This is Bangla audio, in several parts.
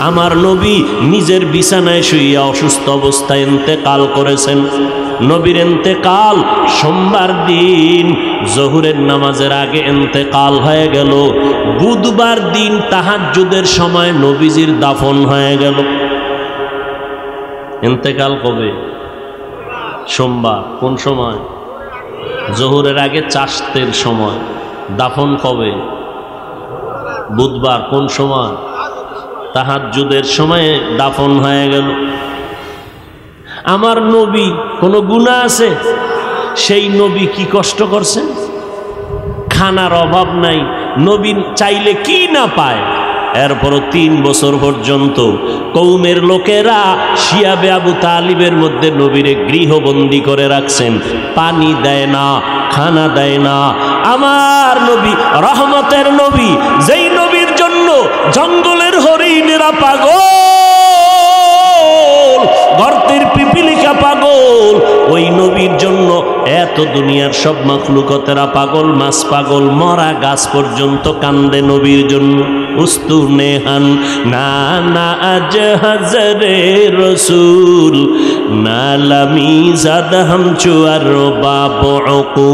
আমার নবী নিজের বিছানায় শুইয়া অসুস্থ অবস্থায় ইন্তেকাল করেছেন। নবীর ইন্তেকাল সোমবার দিন জোহরের নামাজের আগে ইন্তেকাল হয়ে গেল। বুধবার দিন তাহাজ্জুদের সময় নবীজির দাফন হয়ে গেল। ইন্তেকাল কবে? সোমবার। কোন সময়? জোহরের আগে চাষতের সময়। দাফন কবে? বুধবার। কোন সময়? তাহাজ্জুদের সময়ে দাফন হয়ে গেল। আমার নবী কোনো গুনাহ আছে? সেই নবী কি কষ্ট করছেন? খানার অভাব নাই, নবী চাইলে কি না পায়। এরপরও 3 বছর পর্যন্ত কওমের লোকেরা শিয়াবে আবু তালিবের মধ্যে নবীরে গৃহবন্দী করে রাখছেন। পানি দেয় না, খানা দেয় না। আমার নবী রহমতের নবী, যেই নবীর জন্য জঙ্গলের হরিণেরা পাগল, গর্তের পিপিলিকা পাগল, ওই নবীর জন্য এত দুনিয়ার সব মাখলুকতেরা পাগল, মাছ পাগল, মরা গাছ পর্যন্ত কান্দে নবীর জন্য। উস্তুনেহান না না আজ হাজরে রসুল নালামি জাদ হাম চুয়ার বাবু।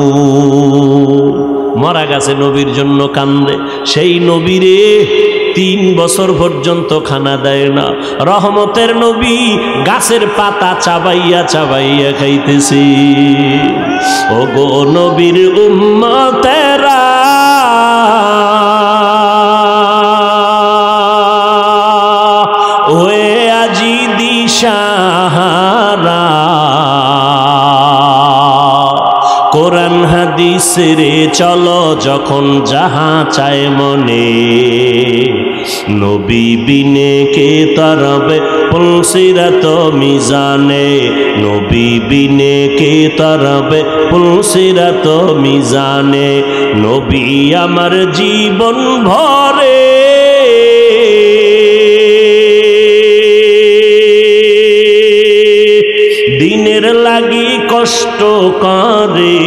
মরা গাছে নবীর জন্য কান্দে। সেই নবীরে 3 বছর পর্যন্ত খানা দেয় না। রহমতের নবী গাছের পাতা চাবাইয়া চাবাইয়া খাইতেছি। ও গো নবীর উম্মতেরা, ওয়ে আজি দিশাহারা, কোরআন হাদিস রে চলো যখন যাহা চায় মনে, নবী বিনে কে তরবে পুলসিরাত মিজানে, নবী বিনে কে তরবে পুলসিরাত মিজানে। নবী আমার জীবন ভরে দিনের লাগি কষ্ট করে,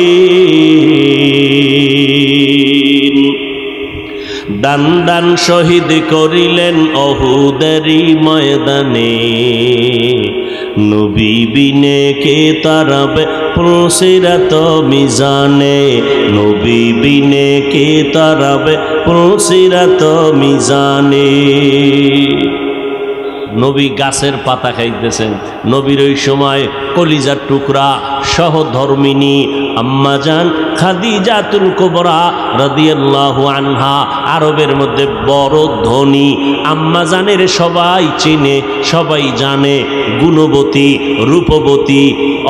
দান দান শহীদ করিলেন অহুদেরই ময়দানে, নবী বিনে কে তারাবে পুলসিরাত মিজানে, নবী বিনে কে তারাবে পুলসিরাত মিজানে। নবী গাছের পাতা খাইতেছেন। নবীর ওই সময় কলিজার টুকরা সহধর্মিনী আম্মাজান খাদিজাতুল কুবরা রাদিয়াল্লাহু আনহা, আরবের মধ্যে বড় ধনী আম্মাজানের সবাই চিনে, সবাই জানে। গুণবতী, রূপবতী,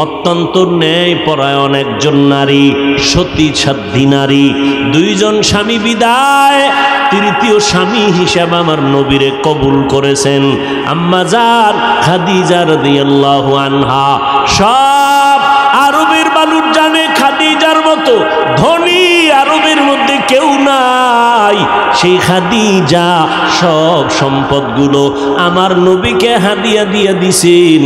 অত্যন্ত ন্যায়পরায়ণ একজন নারী, সতী সাধ্বী নারী। 2 জন স্বামী বিদায়, 3য় স্বামী হিসাবে আমার নবীরে কবুল করেছেন আম্মাজান খাদিজা রাদিয়াল্লাহু আনহা। সব আরবের মানুষ জানে খাদিজার মতো ধনী আরবের মধ্যে কেউ নাই। সেই খাদিজা সব সম্পদগুলো আমার নবীকে হাদিয়া দিয়ে দিছেন।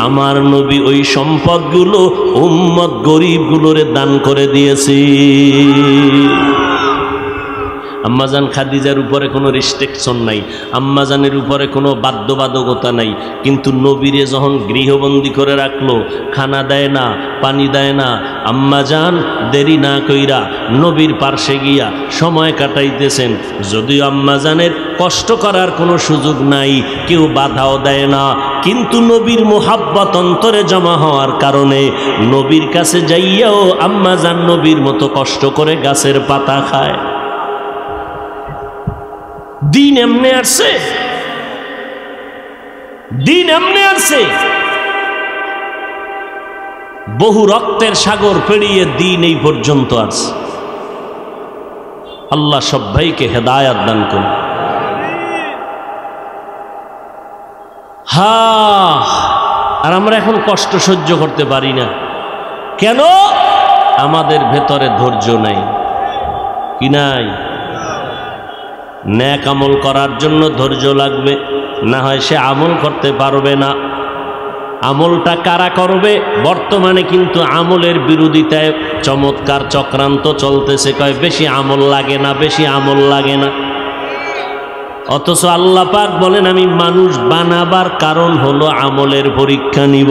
আমার নবী ওই সম্পদগুলো উম্মত গরিবগুলোরে দান করে দিয়েছে। আম্মাজান খাদিজার উপরে কোনো রেস্ট্রিকশন নাই, আম্মাজানের উপরে কোনো বাধ্যবাধকতা নাই। কিন্তু নবীরে যখন গৃহবন্দী করে রাখলো, খানা দেয় না, পানি দেয় না, আম্মাজান দেরি না কইরা নবীর পার্শ্বে গিয়া সময় কাটাইতেছেন। যদিও আম্মাজানের কষ্ট করার কোনো সুযোগ নাই, কেউ বাধাও দেয় না, কিন্তু নবীর মোহাব্বত অন্তরে জমা হওয়ার কারণে নবীর কাছে যাইয়াও আম্মাজান নবীর মতো কষ্ট করে গাছের পাতা খায়। দিন এমনি আসছে, দিন এমনি আসছে। বহু রক্তের সাগর পেরিয়ে দিন এই পর্যন্ত আসছে। আল্লাহ সব ভাইকে হেদায়াত দান করুন। আর আমরা এখন কষ্ট সহ্য করতে পারি না কেন? আমাদের ভেতরে ধৈর্য নাই। কি নাই? নেক আমল করার জন্য ধৈর্য লাগবে, না হয় সে আমল করতে পারবে না। আমলটা কারা করবে? বর্তমানে কিন্তু আমলের বিরোধিতায় চমৎকার চক্রান্ত চলতেছে। কয় বেশি আমল লাগে না, বেশি আমল লাগে না। অথচ আল্লাহ পাক বলেন আমি মানুষ বানাবার কারণ হলো আমলের পরীক্ষা নিব।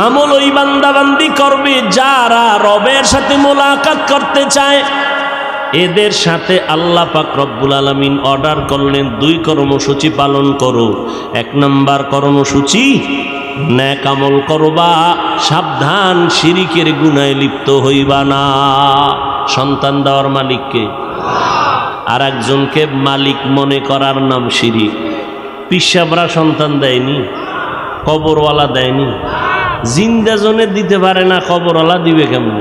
আমল ওই বান্দাবান্দি করবে যারা রবের সাথে মোলাকাত করতে চায়। এদের সাথে আল্লাহ পাক রব্বুল আলামিন অর্ডার করলেন 2 কর্মসূচি পালন করো। 1 নম্বর কর্মসূচি, নেক আমল করবা, সাবধান শিরিকের গুনাহে লিপ্ত হইবা না। সন্তান দেওয়ার মালিককে, আর একজনকে মালিক মনে করার নাম শিরিক। পিসাবরা সন্তান দেয়নি, কবরওয়ালা দেয়নি, জিন্দা জনে দিতে পারে না, কবরওয়ালা দিবে কেমন?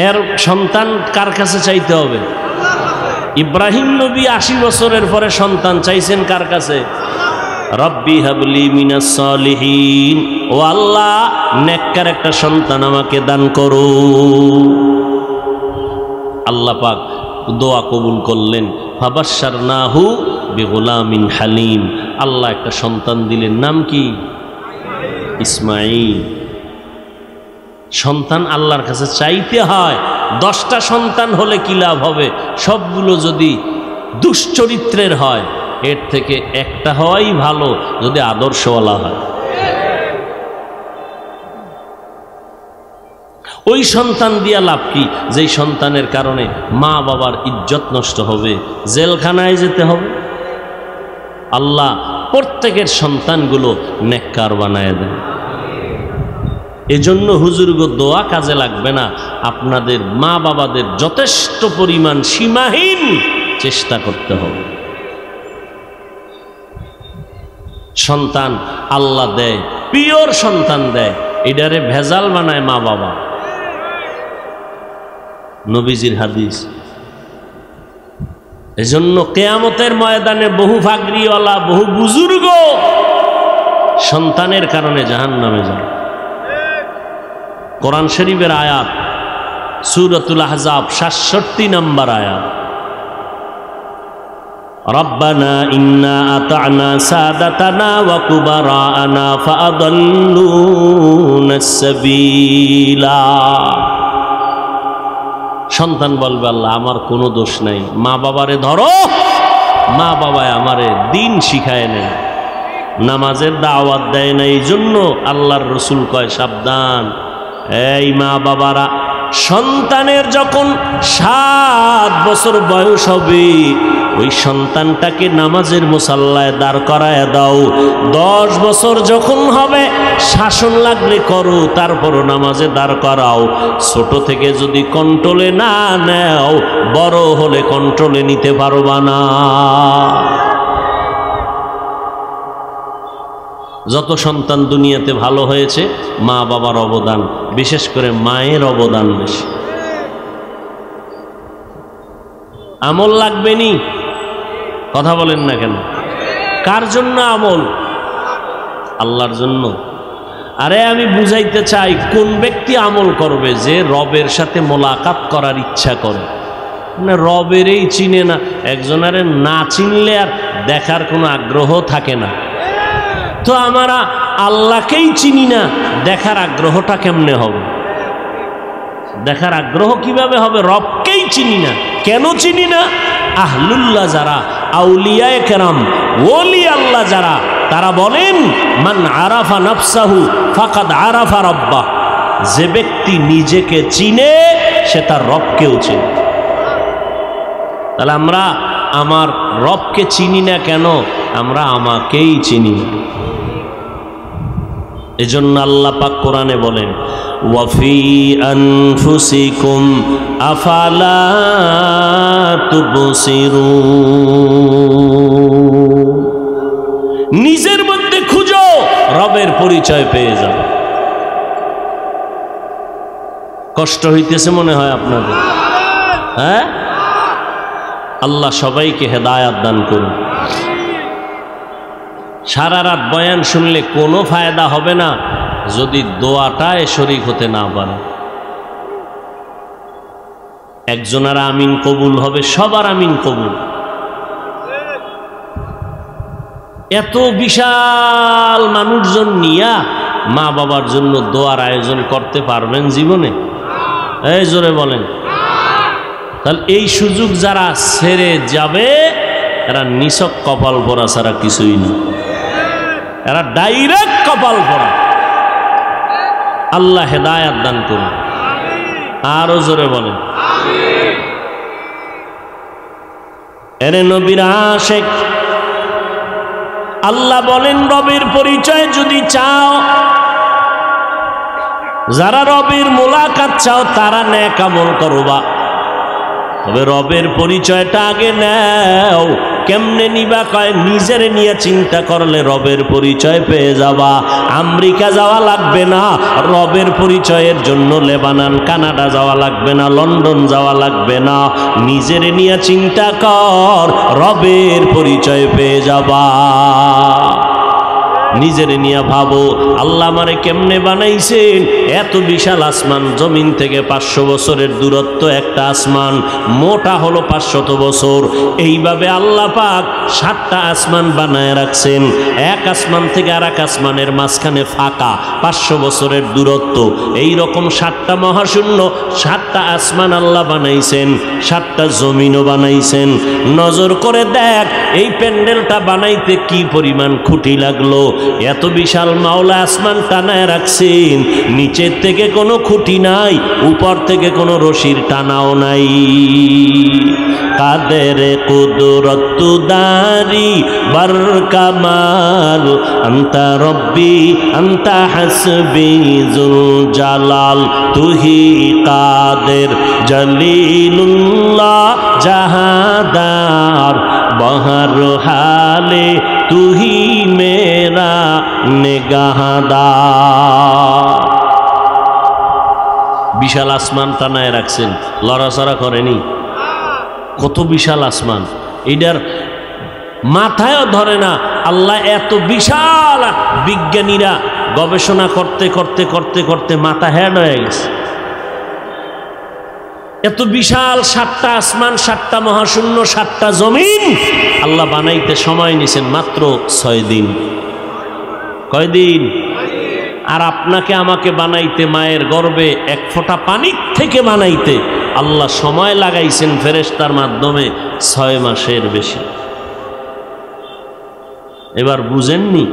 এর সন্তান কার কাছে চাইতে হবে? ইব্রাহিম নবী 80 বছরের পরে সন্তান চাইছেন কার কাছে? রব্বি হাবলি মিনাস সালিহিন, ও আল্লাহ নেককার একটা সন্তান আমাকে দান করো। আল্লাহ পাক দোয়া কবুল করলেন। ফাবাশশারনাহু বিগুলামিন হালিম, আল্লাহ একটা সন্তান দিলেন, নাম কি? ইসমাঈল। সন্তান আল্লাহর কাছে চাইতে হয়। 10টা সন্তান হলে কি লাভ হবে? সবগুলো যদি দুশ্চরিত্রের হয়, এর থেকে একটা হওয়াই ভালো যদি আদর্শওয়ালা হয়। ওই সন্তান দিয়া লাভ কি? যেই সন্তানের কারণে মা বাবার ইজ্জত নষ্ট হবে, জেলখানায় যেতে হবে। আল্লাহ প্রত্যেকের সন্তানগুলো নেককার বানায় দেন। এজন্য হুজুরগো দোয়া কাজে লাগবে না, আপনাদের মা বাবাদের যথেষ্ট পরিমাণ সীমাহীন চেষ্টা করতে হবে। সন্তান আল্লাহ দেয়, পিওর সন্তান দেয়, এটারে ভেজাল বানায় মা বাবা। নবীজির হাদিস। এজন্য কিয়ামতের ময়দানে বহু ফাগরিওয়ালা, বহু বুজুর্গ সন্তানের কারণে জাহান্নামে যায়। কোরআন শরীফের আয়াত, সূরাতুল আহজাব 67 নম্বর আয়াত, রব্বানা ইন্না আতা'না সাদাতানা ওয়া কুবারা'না ফাআদাল্লুনাস সাবিলা। সন্তান বলবে আল্লাহ আমার কোনো দোষ নাই, মা বাবারে ধরো, মা বাবায় আমারে দিন শিখায় নেই, নামাজের দাওয়াত দেয় না। এই জন্য আল্লাহর রসুল কয় সাবধান, এই মা বাবারা, সন্তানের যখন 7 বছর বয়স হবে ওই সন্তানটাকে নামাজের মুসাল্লায় দাঁড় করায় দাও। 10 বছর যখন হবে শাসন লাগলে করো, তারপরও নামাজে দাঁড় করাও। ছোট থেকে যদি কন্ট্রোলে না নেও, বড় হলে কন্ট্রোলে নিতে পারবা না। যত সন্তান দুনিয়াতে ভালো হয়েছে মা বাবার অবদান, বিশেষ করে মায়ের অবদান বেশি। আমল লাগবে নি? কথা বলেন না কেন? কার জন্য আমল? আল্লাহর জন্য। আরে আমি বুঝাইতে চাই, কোন ব্যক্তি আমল করবে? যে রবের সাথে মোলাকাত করার ইচ্ছা করে, মানে রবেরই চিনে না। একজনের না চিনলে আর দেখার কোনো আগ্রহ থাকে না। তো আমরা আল্লাহকেই চিনি না, দেখার আগ্রহটা কেমনে হবে? দেখার আগ্রহ কিভাবে হবে? রবকেই চিনি না। কেন চিনি না? আহলুল্লাহ যারা, আউলিয়ায়ে কেরাম, ওলি আল্লাহ যারা, তারা বলেন মান আরাফা নাফসাহু ফাকাদ আরাফা রাব্বাহ। যে ব্যক্তি নিজেকে চিনে সে তার রবকেও চিনে। তাহলে আমরা আমার রবকে চিনি না কেন? আমরা আমাকেই চিনি না। এজন্য আল্লাহ পাক কোরআনে বলেন ওয়াফি আনফুসিকুম আফালা তুবসিরুন। নিজের মধ্যে খুঁজো, রবের পরিচয় পেয়ে যাবে। কষ্ট হইতেছে মনে হয় আপনাদের? হ্যাঁ, আল্লাহ সবাইকে হেদায়াত দান করুন। সারা রাত বয়ান শুনলে কোনো ফায়দা হবে না যদি দোয়াটায় শরীক হতে না পারে। একজনের আমিন কবুল হবে, সবার আমিন কবুল। এত বিশাল মানুষজন নিয়া মা বাবার জন্য দোয়ার আয়োজন করতে পারবেন জীবনে? এই জোরে বলেন। তাহলে এই সুযোগ যারা ছেড়ে যাবে এরা নিছক কপাল পরা ছাড়া কিছুই না, এরা ডাইরেক্ট কপাল পরা। আল্লাহ হেদায়াত দান করুন। আরো জোরে বলেন এরে নবীর আশিক, আল্লাহ বলেন রবের পরিচয় যদি চাও, যারা রবের মোলাকাত চাও তারা নেক আমল করবা। তবে রবের পরিচয়টা আগে নাও। কেমনে নিবা কয় নিজের নিয়ে চিন্তা করলে রবের পরিচয় পেয়ে যাবা। আমেরিকা যাওয়া লাগবে না রবের পরিচয়ের জন্য, লেবানন কানাডা যাওয়া লাগবে না, লন্ডন যাওয়া লাগবে না। নিজের নিয়ে চিন্তা কর, রবের পরিচয় পেয়ে যাবা। নিজের নিয়ে ভাবো আল্লাহ আমারে কেমনে বানাইছেন। এত বিশাল আসমান, জমিন থেকে 500 বছরের দূরত্ব একটা আসমান, মোটা হলো 500 বছর। এইভাবে আল্লাহ পাক 7টা আসমান বানায় রাখছেন। এক আসমান থেকে আর এক আসমানের মাঝখানে ফাঁকা, 500 বছরের দূরত্ব। এই রকম 7টা মহাশূন্য, 7টা আসমান আল্লাহ বানাইছেন, 7টা জমিনও বানাইছেন। নজর করে দেখ এই প্যান্ডেলটা বানাইতে কি পরিমাণ খুঁটি লাগলো। এত বিশাল মাওলা আসমান টানায় রাখছেন, নিচের থেকে কোনো খুঁটি নাই, উপর থেকে কোনো রশির টানাও নাই। কাদের কুদরত দারি বার কামাল, আন্তা রব্বি আন্তা হাসবি জুল জালাল, তুহি কাদের জলিলুল্লাহ জাহাদার, বহর হালে তুহি মেরা নেগাহদার। বিশাল আসমান টানায় রাখছেন, লড়াচড়া করেনি। কত বিশাল আসমান, এটার মাথায়ও ধরে না। আল্লাহ এত বিশাল, বিজ্ঞানীরা গবেষণা করতে করতে করতে করতে মাথা হেড হয়ে গেছে। এত বিশাল 7টা আসমান, 7টা মহাশূন্য, 7টা জমিন আল্লাহ বানাইতে সময় নিছেন মাত্র 6 দিন। কয়দিন? আর আপনাকে আমাকে বানাইতে, মায়ের গর্ভে 1 ফোঁটা পানির থেকে বানাইতে আল্লাহ সময় লাগাইছেন ফেরেশতার মাধ্যমে 6 মাসের বেশি। এবার বুঝেননি?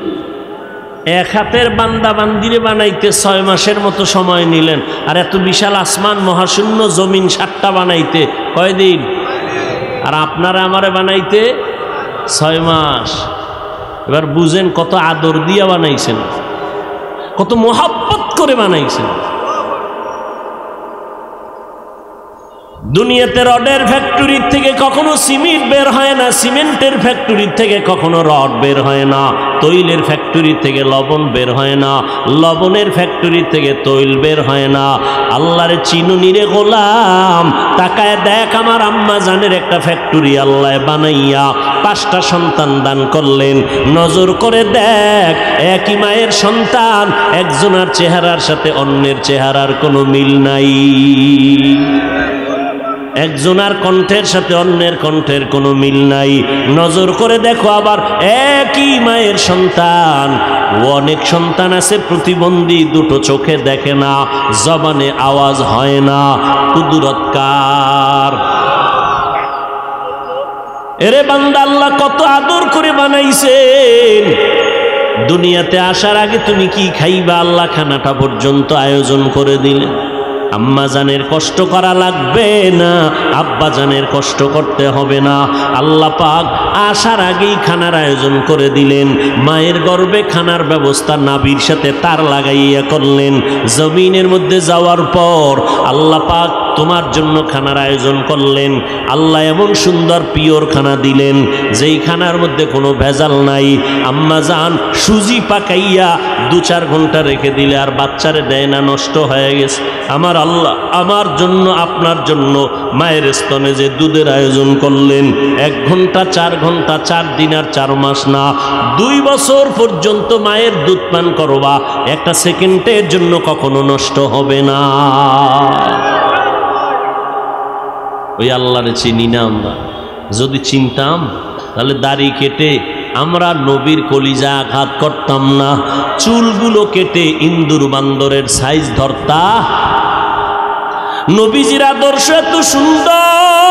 এক হাতের বান্দা বান্দিরে বানাইতে 6 মাসের মতো সময় নিলেন, আর এত বিশাল আসমান মহাশূন্য জমিন 7টা বানাইতে কয়দিন? আর আপনারা আমারে বানাইতে 6 মাস। এবার বুঝেন কত আদর দিয়া বানাইছেন, কত মোহাব্বত করে বানাইছেন। দুনিয়াতে রডের ফ্যাক্টরির থেকে কখনো সিমেন্ট বের হয় না, সিমেন্টের ফ্যাক্টরির থেকে কখনো রড বের হয় না, তৈলের ফ্যাক্টরি থেকে লবণ বের হয় না, লবণের ফ্যাক্টরি থেকে তৈল বের হয় না। আল্লাহর চিনুনি রে গোলাম, তাকায় দেখ আমার আম্মা জানের একটা ফ্যাক্টরি আল্লাহ বানাইয়া 5টা সন্তান দান করলেন। নজর করে দেখ একই মায়ের সন্তান, একজনের চেহারার সাথে অন্যের চেহারার কোনো মিল নাই, একজনের কণ্ঠের সাথে অন্যের কণ্ঠের কোনো মিল নাই। নজর করে দেখো আবার একই মায়ের সন্তান, অনেক সন্তান আছে প্রতিবন্ধী, দুটো চোখে দেখে না, জবানে আওয়াজ হয় না। কুদরত কার? এরে বান্দা আল্লাহ কত আদর করে বানাইছেন। দুনিয়াতে আসার আগে তুমি কি খাইবা আল্লাহ খানাটা পর্যন্ত আয়োজন করে দিলেন। আম্মা জানের কষ্ট করা লাগবে না, আব্বা জানের কষ্ট করতে হবে না। আল্লাহ পাক আসার আগেই খানার আয়োজন করে দিলেন। মায়ের গর্ভে খানার ব্যবস্থা নাভির সাথে তার লাগাইয়া করলেন। জমিনের মধ্যে যাওয়ার পর আল্লাহ পাক তোমার জন্য খানার আয়োজন করলেন। আল্লাহ এমন সুন্দর পিওর খানা দিলেন যেই খানার মধ্যে কোনো ভেজাল নাই। আম্মা জান সুজি পাকাইয়া 2-4 ঘন্টা রেখে দিলে আর বাচ্চারে দেয় না, নষ্ট হয়ে গেছে। আমার আল্লাহ আমার জন্য আপনার জন্য মায়ের স্তনে যে দুধের আয়োজন করলেন, 1 ঘন্টা 4 ঘন্টা 4 দিন আর 4 মাস না, 2 বছর পর্যন্ত মায়ের দুধ পান করবা, একটা সেকেন্ডের জন্য কখনো নষ্ট হবে না। ওই আল্লাহরে চিনি না আমরা। যদি চিনতাম তাহলে দাড়ি কেটে আমরা নবীর কলিজা আঘাত করতাম না, চুলগুলো কেটে ইন্দুর বান্দরের সাইজ ধরতা। নবীজির আদর্শ এত সুন্দর,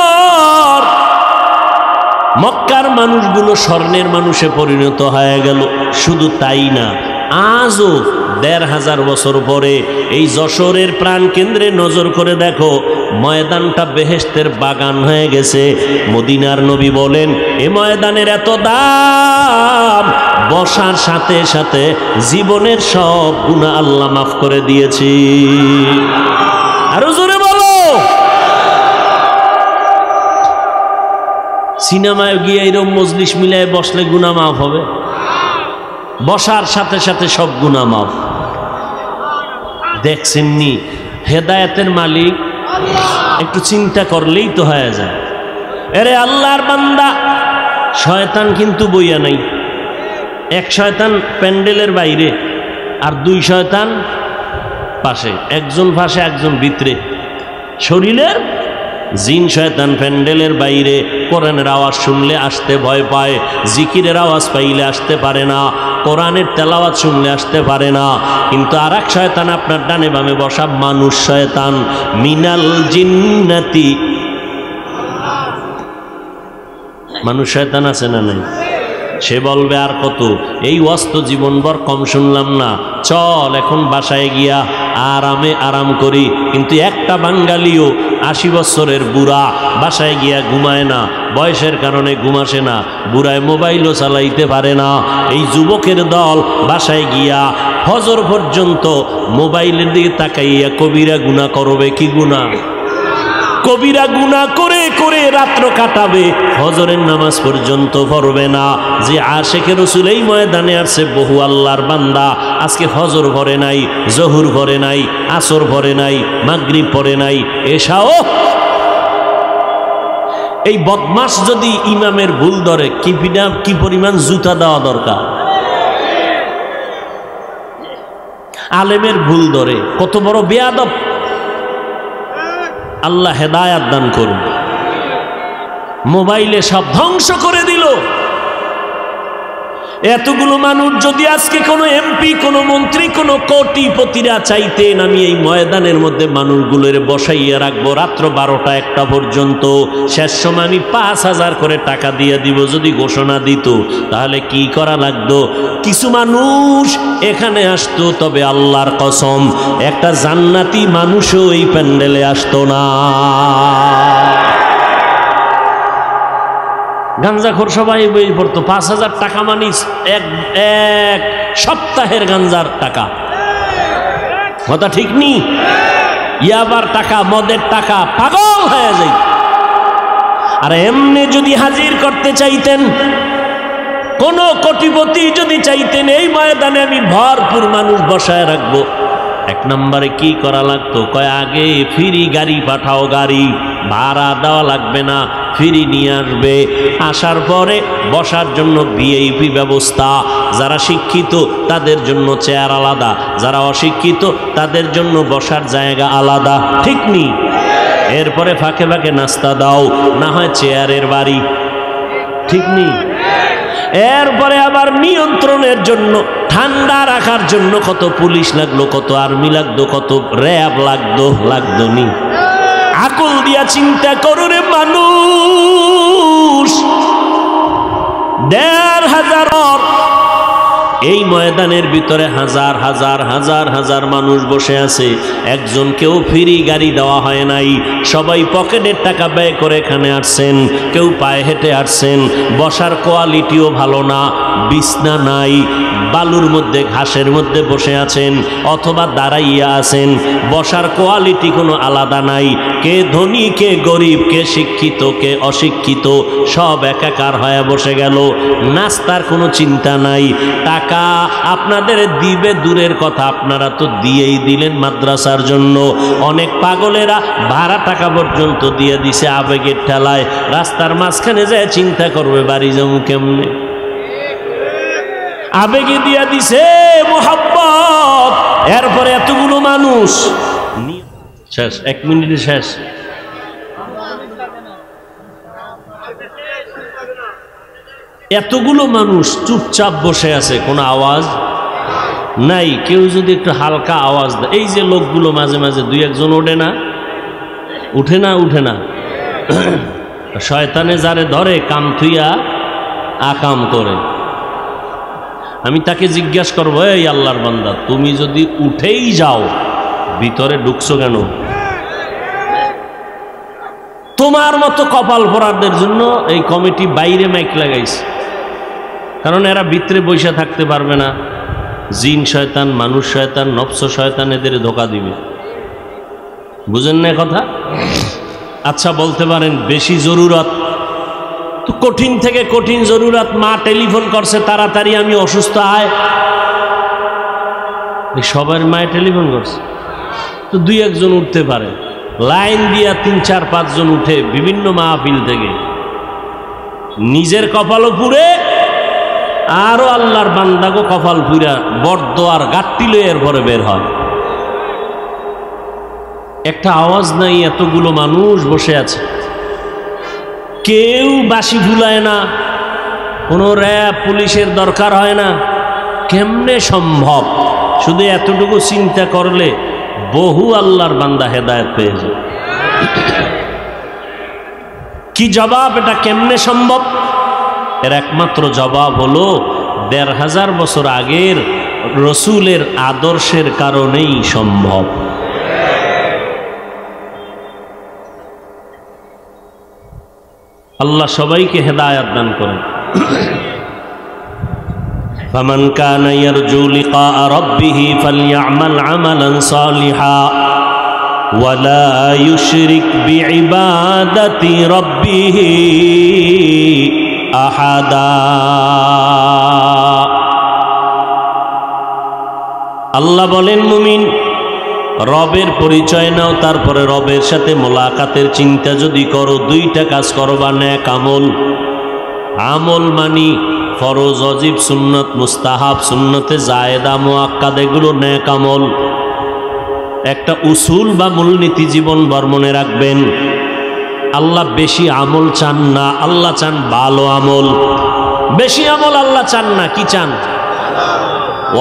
মক্কার মানুষগুলো স্বর্ণের মানুষে পরিণত হয়ে গেল। শুধু তাই না, আজও ১৫০০ বছর পরে এই যশোরের প্রাণ কেন্দ্রে নজর করে দেখো, ময়দানটা বেহেশতের বাগান হয়ে গেছে। মদিনার নবী বলেন, এ ময়দানের এত দাম, বসার সাথে সাথে জীবনের সব গুনাহ আল্লাহ মাফ করে দিয়েছি। আরো জোরে বলো। সিনেমায় গিয়ে এরকম মজলিস মিলায় বসলে গুনাহ মাফ হবে? বসার সাথে সাথে সব গুনাহ মাফ। দেখছেননি হেদায়েতের মালিক? একটু চিন্তা করলেই তো হয়ে যায়। আরে আল্লাহর বান্দা, শয়তান কিন্তু বইয়া নাই। এক শয়তান প্যান্ডেলের বাইরে আর 2 শয়তান পাশে, একজন পাশে একজন ভিতরে। শরীরের জিন শয়তান প্যান্ডেলের বাইরে, কোরআনের আওয়াজ শুনলে আসতে ভয় পায়, জিকিরের আওয়াজ পাইলে আসতে পারে না, কোরআনের তেলাওয়াত শুনলে আসতে পারে না। কিন্তু আর এক শয়তান আপনার ডানে বামে বসা মানুষ শয়তান, মিনাল জিন্নাতি, মানুষ শয়তান আছে না নাই? সে বলবে আর কত, এই অস্ত জীবনভর কম শুনলাম না, চল এখন বাসায় গিয়া আরামে আরাম করি। কিন্তু একটা বাঙালিও 80 বছরের বুড়া বাসায় গিয়া ঘুমায় না, বয়সের কারণে ঘুমাসে না, বুড়ায় মোবাইলও চালাইতে পারে না। এই যুবকের দল বাসায় গিয়া ফজর পর্যন্ত মোবাইলের দিকে তাকাইয়া কবিরা গুনাহ করবে। কি গুনাহ? কবিরা গুনাহ করে করে রাত্র কাটাবে, ফজরের নামাজ পর্যন্ত পড়বে না। যে আশেকে রাসূল এই ময়দানে আসছে, বহু আল্লাহর বান্দা আজকে ফজর পড়ে নাই, জোহর পড়ে নাই, আসর পড়ে নাই, মাগরিব পড়ে নাই, এশাও। এই বদমাস যদি ইমামের ভুল ধরে, কি পরিমাণ জুতা দেওয়া দরকার। আলেমের ভুল ধরে, কত বড় বেয়াদব। আল্লাহ হেদায়াত দান করুন। মোবাইলে সব ধ্বংস করে দিল। এতগুলো মানুষ যদি আজকে কোনো এমপি, কোনো মন্ত্রী, কোনো কোটিপতিরা চাইতেন আমি এই ময়দানের মধ্যে মানুষগুলোর বসাইয়া রাখবো রাত্র 12টা 1টা পর্যন্ত, শেষ সময় আমি 5000 করে টাকা দিয়ে দিব, যদি ঘোষণা দিত, তাহলে কি করা লাগতো? কিছু মানুষ এখানে আসতো, তবে আল্লাহর কসম একটা জান্নাতি মানুষও এই প্যান্ডেলে আসতো না। গাঞ্জাখোর সবাই বই পড়তো। 5000 টাকা মানিস এক সপ্তাহের গাঞ্জার টাকা। কথা ঠিক নি? ইয়াবার টাকা, মদের টাকা, পাগল হয়ে যাই। আর এমনি যদি হাজির করতে চাইতেন, কোন কোটিপতি যদি চাইতেন এই ময়দানে আমি ভরপুর মানুষ বসায় রাখবো, 1 নম্বরে কি করা লাগতো? কয় আগে ফ্রি গাড়ি পাঠাও, গাড়ি ভাড়া দেওয়া লাগবে না, ফ্রি নিয়ে আসবে। আসার পরে বসার জন্য ভিআইপি ব্যবস্থা, যারা শিক্ষিত তাদের জন্য চেয়ার আলাদা, যারা অশিক্ষিত তাদের জন্য বসার জায়গা আলাদা। ঠিক নি? এরপরে ফাঁকে ফাঁকে নাস্তা দাও, না হয় চেয়ারের বাড়ি। ঠিক নি? এরপরে আবার নিয়ন্ত্রণের জন্য, ঠান্ডা রাখার জন্য কত পুলিশ লাগলো, কত আর্মি লাগতো, কত র্যাব লাগতো নি? আকল দিয়া চিন্তা করো রে মানুষ। ১৫০০ এই ময়দানের ভিতরে হাজার হাজার হাজার হাজার মানুষ বসে আছে, একজনকেও ফ্রি গাড়ি দেওয়া হয় নাই। সবাই পকেটের টাকা ব্যয় করে এখানে আসছেন, কেউ পায়ে হেঁটে আসছেন। বসার কোয়ালিটিও ভালো না, বিছনা নাই, বালুর মধ্যে ঘাসের মধ্যে বসে আছেন অথবা দাঁড়াইয়া আছেন। বসার কোয়ালিটি কোনো আলাদা নাই। কে ধনী, কে গরিব, কে শিক্ষিত, কে অশিক্ষিত, সব একাকার হয়ে বসে গেল। নাস্তার কোনো চিন্তা নাই। টাকা আপনাদের দিবে দূরের কথা, আপনারা তো দিয়েই দিলেন মাদ্রাসার জন্য। অনেক পাগলেরা ভাড়া টাকা পর্যন্ত দিয়ে দিছে আবেগের ঠেলায়। রাস্তার মাঝখানে যায় চিন্তা করবে বাড়ি যাবো কেমনে, আবেগে দিয়া দিছে মোহাব্বত। এরপরে এতগুলো মানুষ, শেষ 1 মিনিটে শেষ। এতগুলো মানুষ চুপচাপ বসে আছে, কোনো আওয়াজ নাই। কেউ যদি একটু হালকা আওয়াজ দেয়, এই যে লোকগুলো মাঝে মাঝে 2-1 জন ওঠে না, শয়তানে যারে ধরে কাম থুইয়া আকাম করে। আমি তাকে জিজ্ঞাসা করবো, এই আল্লাহর বান্দা, তুমি যদি উঠেই যাও ভিতরে ঢুকছো কেন? তোমার মতো কপাল পোড়াদের জন্য এই কমিটি বাইরে মাইক লাগাইছে, কারণ এরা ভিতরে বসে থাকতে পারবে না। জিন শয়তান, মানুষ শয়তান, নফস শয়তান এদের ধোকা দিবে। বুঝেন না কথা? আচ্ছা বলতে পারেন বেশি জরুরত তো, কঠিন থেকে কঠিন জরুরত, মা টেলিফোন করছে তাড়াতাড়ি আমি অসুস্থ আয়, সবার মায়ে টেলিফোন করছে তো দুই একজন উঠতে পারে, লাইন দিয়া 3, 4, 5 জন উঠে বিভিন্ন মাহফিল থেকে, নিজের কপালও পুড়ে আরো আল্লাহর বান্দাগো কপাল পুরা বরদোয়ার গাট্টি লয়ে এরপরে বের হয়। একটা আওয়াজ নাই, এতগুলো মানুষ বসে আছে, কেউ বাঁশি ফুলায় না, কোনো র্যাব পুলিশের দরকার হয় না। কেমনে সম্ভব? শুধু এতটুকু চিন্তা করলে বহু আল্লাহর বান্দা হেদায়েত পেয়ে যায়। কি জবাব? এটা কেমনে সম্ভব? এর একমাত্র জবাব হলো 1500 বছর আগের রসুলের আদর্শের কারণেই সম্ভব। আল্লাহ সবাইকে হেদায়েত দান করেন। ফামান কানা ইয়ারজু লিকা রাব্বিহি ফালইআমাল আমালান সালিহা ওয়া লা ইউশরিক বিইবাদাতি রাব্বিহি আহাদা। আল্লাহ বলেন, মুমিন রবের পরিচয় নাও, তারপরে রবের সাথে মোলাকাতের চিন্তা যদি করো, 2টা কাজ করবা, নেক আমল। আমল মানি ফরজ, ওয়াজিব, সুন্নত, মুস্তাহাব, সুন্নতে জায়েদা, মুআক্কাদ, এগুলো নেক আমল। একটা উসুল বা মূলনীতি জীবন বর্মনে রাখবেন, আল্লাহ বেশি আমল চান না, আল্লাহ চান ভালো আমল। বেশি আমল আল্লাহ চান না, কি চান?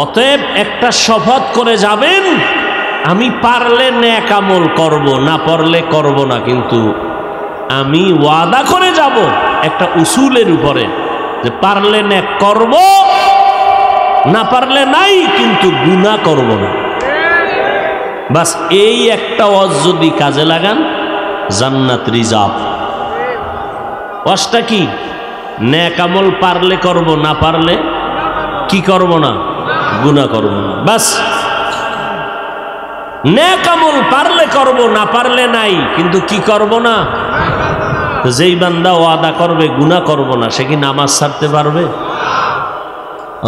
অতএব একটা শপথ করে যাবেন, আমি পারলে নেক আমল করব, না পারলে করব না, কিন্তু আমি ওয়াদা করে যাব একটা উসুলের উপরে যে পারলে নেক করব, না পারলে নাই, কিন্তু গুনাহ করব না। বাস এই একটা ওয়াজ যদি কাজে লাগান, জান্নাত রিজার্ভ। ওয়াজটা কি? নেক আমল পারলে করব, না পারলে কি করব না? গুনাহ করব না। বাস নেক আমল পারলে করব, না পারলে নাই, কিন্তু কি করব না? যেই বান্দা ওয়াদা করবে গুনাহ করব না, সে কি নামাজ ছাড়তে পারবে?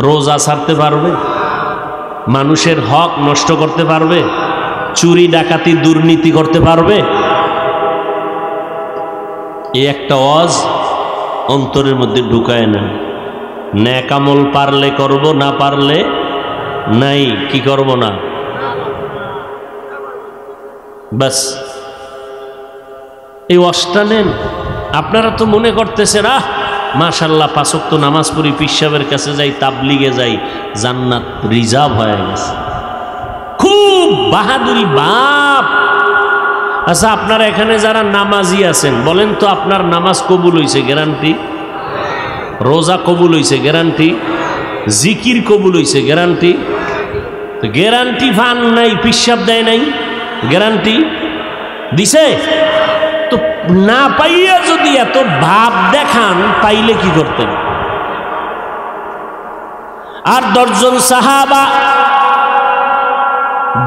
রোজা ছাড়তে পারবে? মানুষের হক নষ্ট করতে পারবে? চুরি ডাকাতি দুর্নীতি করতে পারবে? এই একটা ওয়াজ অন্তরের মধ্যে ঢুকায় না। নেক আমল পারলে করব, না পারলে নাই, কি করব না। বাস এই ওয়াজটা নেন। আপনারা তো মনে করতেছেন, মাশাআল্লাহ 5 ওয়াক্ত নামাজ পড়ি, পীর সাহেবের কাছে যাই, তাবলিগে যাই, জান্নাত রিজার্ভ হয়ে গেছে। খুব বাহাদুরি বাপ। আচ্ছা, আপনারা এখানে যারা নামাজি আছেন, বলেন তো আপনার নামাজ কবুল হইছে গ্যারান্টি? রোজা কবুল হইছে গ্যারান্টি? জিকির কবুল হইছে গ্যারান্টি? গ্যারান্টি ফান নাই, পীর সাহেব দেয় নাই, গ্যারান্টি দিছে তো। না পাইয়া যদি এত ভাব দেখান, পাইলে কি করতেন? আর 10 জন সাহাবা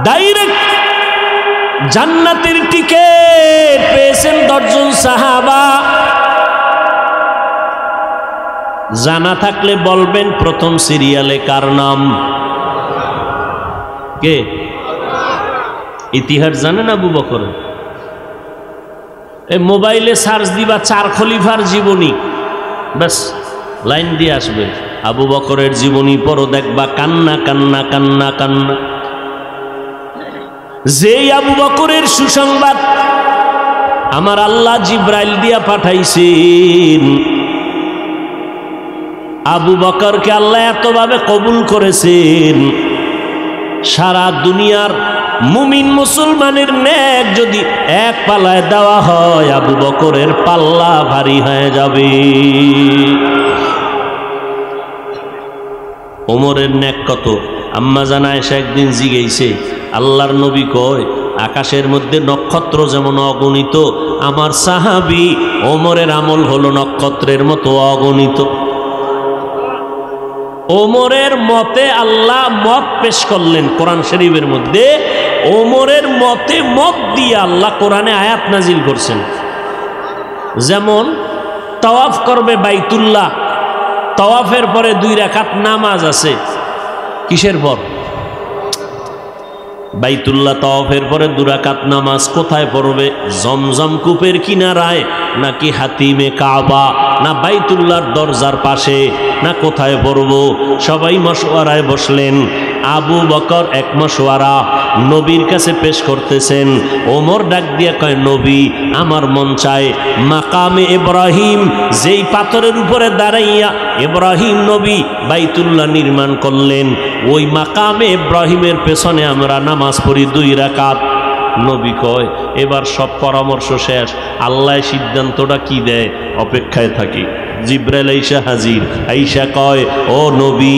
ডাইরেক্ট জান্নাতের টিকেট পেয়েছেন। 10 জন সাহাবা। জানা থাকলে বলবেন প্রথম সিরিয়ালে কার নাম? কে? ইতিহাস জানেন আবু বকর? এই মোবাইলে সার্চ দিবা 4 খলিফার জীবনী, ব্যাস লাইন দিয়ে আসবে। আবু বকরের জীবনী পড়ো, দেখবা কান্না কান্না কান্না কান্না। যেই আবু বকরের সুসংবাদ আমার আল্লাহ জিব্রাইল দিয়া পাঠাইছেন, আবু বকরকে আল্লাহ এতভাবে কবুল করেছেন, সারা দুনিয়ার মুমিন মুসলমানের নেক যদি এক পাল্লায় দেওয়া হয়, আবু বকরের পাল্লা ভারী হয়ে যাবে। ওমরের নেক কত? আম্মা জান আয়েশা একদিন জিজ্ঞেসে, আল্লাহর নবী কয় আকাশের মধ্যে নক্ষত্র যেমন অগণিত, আমার সাহাবী ওমরের আমল হলো নক্ষত্রের মতো অগণিত। ওমরের মতে আল্লাহ মত পেশ করলেন কোরআন শরীফের মধ্যে। ওমরের মতে মত দিয়ে আল্লাহ কোরআনে আয়াত নাজিল করছেন। যেমন তাওয়াফ করবে বাইতুল্লাহ, তাওয়াফের পরে 2 রাকাত নামাজ আছে। কিসের পর? বাইতুল্লাহ তাওয়াফের পরে 2 রাকাত নামাজ কোথায় পড়বে? জমজম কূপের কিনারায়, নাকি হাতিমে কাবা, না বাইতুল্লাহর দরজার পাশে, না কোথায় পড়ব? সবাই মশওয়ারায় বসলেন। আবু বকর এক মশওয়ারা নবীর কাছে পেশ করতেছেন। ওমর ডাক দিয়ে কয়, নবী আমার মন চায় মাকামে ইব্রাহিম, যেই পাথরের উপরে দাঁড়াইয়া ইব্রাহিম নবী বাইতুল্লাহ নির্মাণ করলেন, ওই মাকামে ইব্রাহিমের পেছনে আমরা নামাজ পড়ি 2 রাকাত। নবী কয়, এবার সব পরামর্শ শেষ, আল্লাহ সিদ্ধান্তটা কি দেয় অপেক্ষায় থাকি। জিব্রাইল আইসা হাজির, আইসা কয়, ও নবী,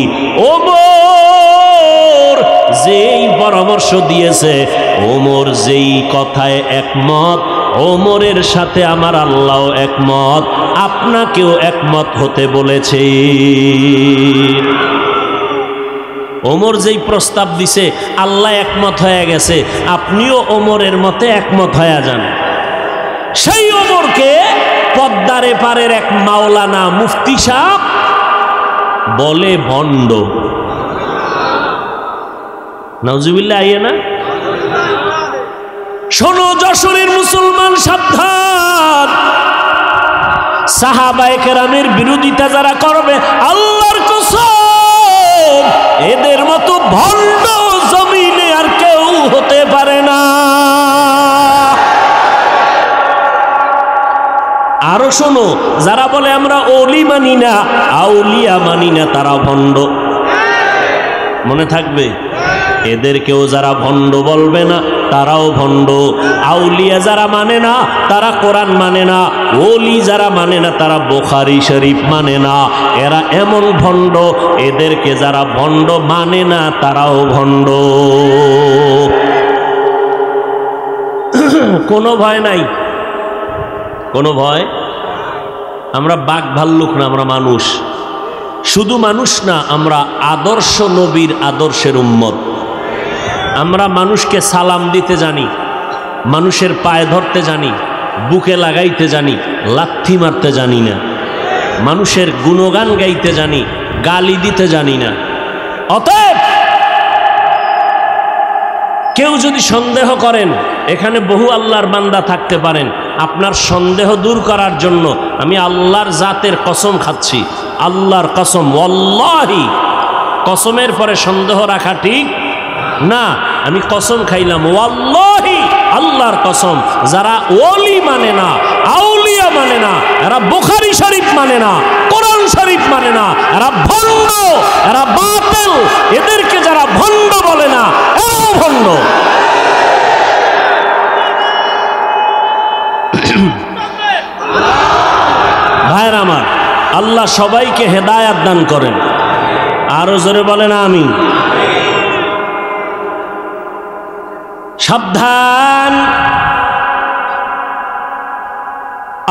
ওমর যেই পরামর্শ দিয়েছে, ওমর যেই কথায় একমত, ওমরের সাথে আমার আল্লাহ একমত, আপনাকেও একমত হতে বলেছে। ওমর যেই প্রস্তাব দিছে আল্লাহ একমত হয়ে গেছে, আপনিও ওমরের মতে একমত হয়ে যান। সেই ওমরকে পদ্মার এপারের এক মাওলানা মুফতি সাহেব বলে ভণ্ড। নাউজুবিল্লাহ, আইয়ে না? শোনো যশোরের মুসলমান, সাবধান। সাহাবায়ে কেরামের বিরোধিতা যারা করবে, আল্লাহর কসম এদের মতো ভণ্ড জমিনে আর কেউ হতে পারে না। আরো শোনো, যারা বলে আমরা ওলি মানি না, আউলিয়া মানি না, তারা ভণ্ড। মনে থাকবে, এদেরকেও যারা ভণ্ড বলবে না তারাও ভণ্ড। আউলিয়া যারা মানে না তারা কোরআন মানে না, ওলি যারা মানে না তারা বুখারী শরীফ মানে না। এরা এমন ভণ্ড, এদেরকে যারা ভণ্ড মানে না তারাও ভণ্ড। কোনো ভয় নাই, কোনো ভয়। আমরা বাঘ ভাল্লুক না, আমরা মানুষ। শুধু মানুষ না, আমরা আদর্শ নবীর আদর্শের উম্মত। আমরা মানুষকে সালাম দিতে জানি, মানুষের পায়ে ধরতে জানি, বুকে লাগাইতে জানি, লাথি মারতে জানি না। মানুষের গুণগান গাইতে জানি, গালি দিতে জানি না। অতএব কেউ যদি সন্দেহ করেন, এখানে বহু আল্লাহর বান্দা থাকতে পারেন, আপনার সন্দেহ দূর করার জন্য আমি আল্লাহর জাতের কসম খাচ্ছি, আল্লাহর কসম, ওয়াল্লাহি, কসমের পরে সন্দেহ রাখা ঠিক না। আমি কসম খাইলাম, ওয়াল্লাহি, আল্লাহর কসম, যারা ওলি মানে না, আউলিয়া মানে না, এরা বুখারী শরীফ মানে না, কোরআন শরীফ মানে না, এরা ভণ্ড, এরা বাতিল। এদেরকে যারা ভণ্ড বলে না, এরাও ভণ্ড। ভাইরা আমার, আল্লাহ সবাইকে হেদায়াত দান করেন। আরো জোরে বলেন আমিন। সাবধান,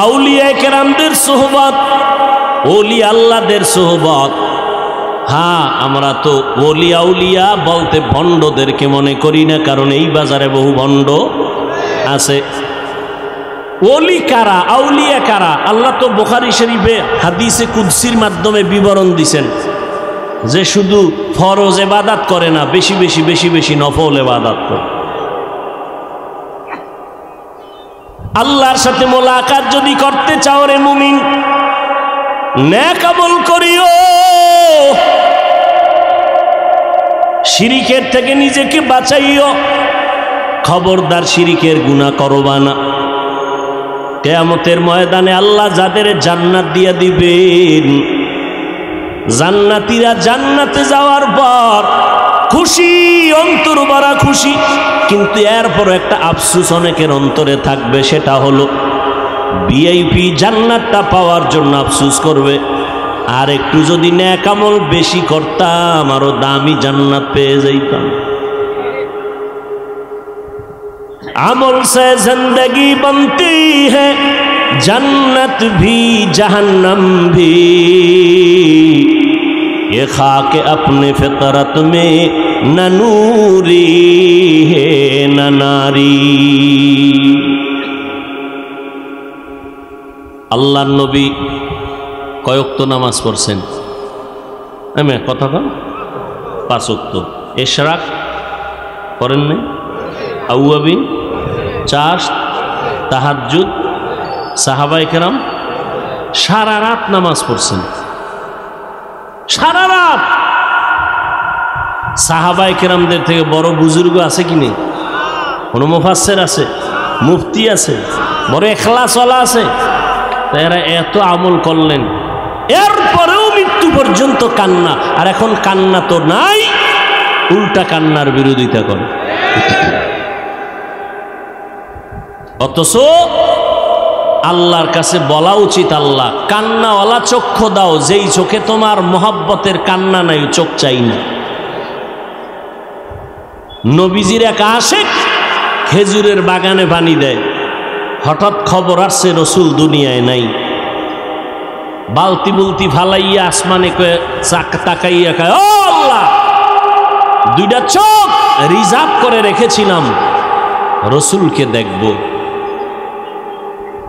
আউলিয়া কেরামদের সোহবত, ওলি আল্লাহদের সোহবত। হ্যাঁ, আমরা তো ওলি আউলিয়া বলতে ভণ্ডদেরকে মনে করি না, কারণ এই বাজারে বহু ভণ্ড আছে। ওলি কারা, আউলিয়া কারা? আল্লাহ তো বুখারী শরীফে হাদিসে কুদসির মাধ্যমে বিবরণ দিছেন যে শুধু ফরজ ইবাদত করে না, বেশি বেশি বেশি বেশি নফল ইবাদত করে। আল্লাহর সাথে মোলাকাত যদি করতে চাও রে মুমিন, নেক আমল করিও, শিরিকের থেকে নিজেকে বাঁচাইও। খবরদার শিরিকের গুনাহ করবা না। কিয়ামতের ময়দানে আল্লাহ যাদের জান্নাত দিয়া দিবেন, জান্নাতীরা জান্নাতে যাওয়ার পর খুশি, অন্তর ভরা খুশি, কিন্তু এরপর একটা আফসোস অনেকের অন্তরে থাকবে, সেটা হলো ভিআইপি জান্নাতটা পাওয়ার জন্য আফসোস করবে, আর একটু যদি নেক আমল বেশি করতাম আরো দামি জান্নাত পেয়ে যাইতাম। আমল সে জিंदगी बनती है, जन्नत भी जहन्नम भी, ये खाक अपने फितरत में न नूरी है न नारी। আল্লাহর নবী কয়ক্ত নামাজ পড়ছেন? আমি কথা কম, 5 ওয়াক্ত। ইশরাক করেন নাই? আউয়াবিন, চাষ, তাহাজ্জুদ, সাহাবায়ে কেরাম সারা রাত নামাজ পড়ছেন, সারা রাত। সাহাবায়ে কেরামদের থেকে বড় বুজুর্গ আছে কি নেই? কোন মুফাসসির আছে, মুফতি আছে, বড় ইখলাসওয়ালা আছে? এরা এত আমল করলেন, এরপরেও মৃত্যু পর্যন্ত কান্না। আর এখন কান্না তো নাই, উল্টা কান্নার বিরোধিতা করে। অথচ আল্লাহর কাছে বলা উচিত, আল্লাহ কান্নাওয়ালা চক্ষু দাও, যেই চোখে তোমার মহব্বতের কান্না নাই, চোখ চাই না। নবীজির এক আশিক খেজুরের বাগানে পানি দেয়, হঠাৎ খবর আসছে রসুল দুনিয়ায় নাই। বালতি বুলতি ফালাইয়া আসমানে তাকাইয়া কয়, ও আল্লাহ, 2টা চোখ রিজার্ভ করে রেখেছিলাম, রসুলকে দেখব।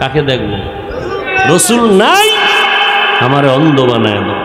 কাকে দেখব? রসুল নাই, আমারে অন্ধ বানায় দাও।